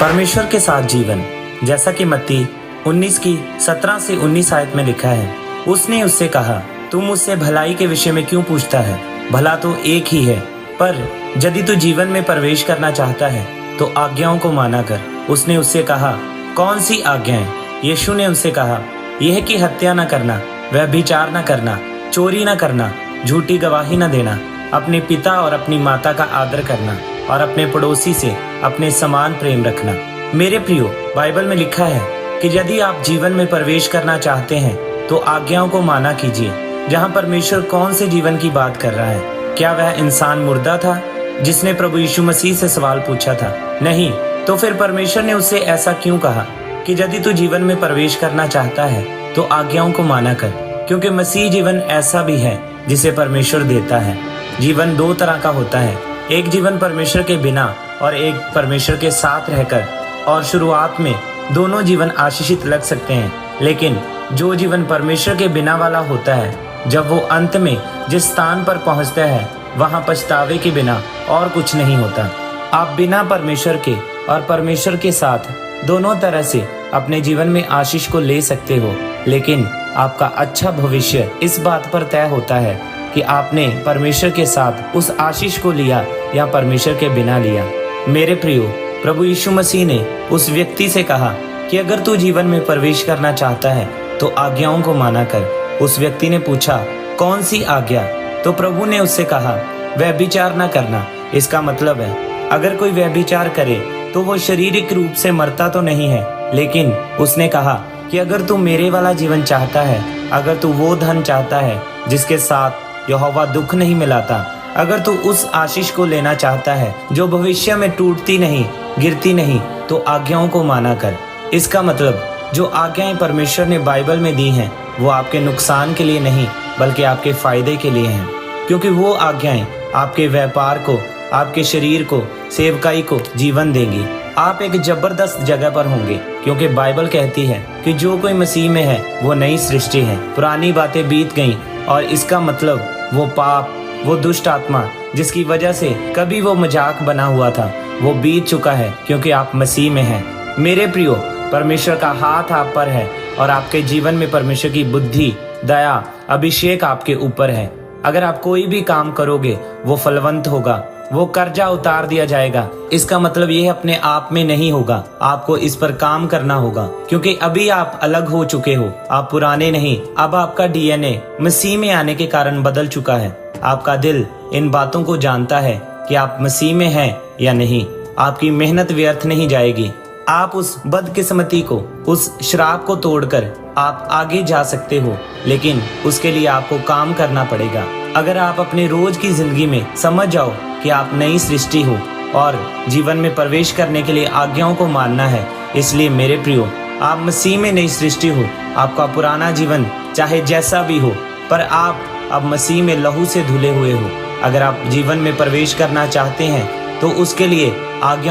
परमेश्वर के साथ जीवन, जैसा कि मत्ती 19 की 17 से 19 आयत में लिखा है। उसने उससे कहा, तू मुझसे भलाई के विषय में क्यों पूछता है? भला तो एक ही है, पर यदि तू जीवन में प्रवेश करना चाहता है तो आज्ञाओं को माना कर। उसने उससे कहा, कौन सी आज्ञाएं? यीशु ने उससे कहा, यह कि हत्या न करना, व्यभिचार न करना, चोरी न करना, झूठी गवाही न देना, अपने पिता और अपनी माता का आदर करना और अपने पड़ोसी से अपने समान प्रेम रखना। मेरे प्रियो, बाइबल में लिखा है कि यदि आप जीवन में प्रवेश करना चाहते हैं तो आज्ञाओं को माना कीजिए। जहाँ परमेश्वर कौन से जीवन की बात कर रहा है? क्या वह इंसान मुर्दा था जिसने प्रभु यीशु मसीह से सवाल पूछा था? नहीं। तो फिर परमेश्वर ने उससे ऐसा क्यों कहा कि यदि तू जीवन में प्रवेश करना चाहता है तो आज्ञाओं को माना कर? क्योंकि मसीह जीवन ऐसा भी है जिसे परमेश्वर देता है। जीवन दो तरह का होता है, एक जीवन परमेश्वर के बिना और एक परमेश्वर के साथ रहकर। और शुरुआत में दोनों जीवन आशीषित लग सकते हैं, लेकिन जो जीवन परमेश्वर के बिना वाला होता है, जब वो अंत में जिस स्थान पर पहुंचता है वहां पछतावे के बिना और कुछ नहीं होता। आप बिना परमेश्वर के और परमेश्वर के साथ दोनों तरह से अपने जीवन में आशीष को ले सकते हो, लेकिन आपका अच्छा भविष्य इस बात पर तय होता है कि आपने परमेश्वर के साथ उस आशीष को लिया या परमेश्वर के बिना लिया। मेरे प्रियो, प्रभु यीशु मसीह ने उस व्यक्ति से कहा कि अगर तू जीवन में प्रवेश करना चाहता है तो आज्ञाओं को माना कर। उस व्यक्ति ने पूछा, कौन सी आज्ञा? तो प्रभु ने उससे कहा, व्यभिचार न करना। इसका मतलब है, अगर कोई व्यभिचार करे तो वो शारीरिक रूप से मरता तो नहीं है, लेकिन उसने कहा कि अगर तू मेरे वाला जीवन चाहता है, अगर तू वो धन चाहता है जिसके साथ यहोवा दुख नहीं मिलाता, अगर तू उस आशीष को लेना चाहता है जो भविष्य में टूटती नहीं, गिरती नहीं, तो आज्ञाओं को माना कर। इसका मतलब जो आज्ञाएं परमेश्वर ने बाइबल में दी हैं वो आपके नुकसान के लिए नहीं बल्कि आपके फायदे के लिए हैं, क्योंकि वो आज्ञाएं आपके व्यापार को, आपके शरीर को, सेवकाई को जीवन देंगी। आप एक जबरदस्त जगह पर होंगे, क्योंकि बाइबल कहती है कि जो कोई मसीह में है वो नई सृष्टि है, पुरानी बातें बीत गईं। और इसका मतलब वो पाप, वो दुष्ट आत्मा जिसकी वजह से कभी वो मजाक बना हुआ था, वो बीत चुका है, क्योंकि आप मसीह में हैं। मेरे प्रियो, परमेश्वर का हाथ आप पर है और आपके जीवन में परमेश्वर की बुद्धि, दया, अभिषेक आपके ऊपर है। अगर आप कोई भी काम करोगे वो फलवंत होगा, वो कर्जा उतार दिया जाएगा। इसका मतलब ये अपने आप में नहीं होगा, आपको इस पर काम करना होगा, क्योंकि अभी आप अलग हो चुके हो, आप पुराने नहीं। अब आपका डीएनए मसीह में आने के कारण बदल चुका है। आपका दिल इन बातों को जानता है कि आप मसीह में हैं या नहीं। आपकी मेहनत व्यर्थ नहीं जाएगी। आप उस बदकिस्मती को, उस श्राप को तोड़कर आप आगे जा सकते हो, लेकिन उसके लिए आपको काम करना पड़ेगा। अगर आप अपने रोज की जिंदगी में समझ जाओ कि आप नई सृष्टि हो और जीवन में प्रवेश करने के लिए आज्ञाओं को मानना है, इसलिए मेरे प्रियो, आप मसीह में नई सृष्टि हो। आपका पुराना जीवन चाहे जैसा भी हो, पर आप अब मसीह में लहू से धुले हुए हो। अगर आप जीवन में प्रवेश करना चाहते हैं तो उसके लिए आज्ञा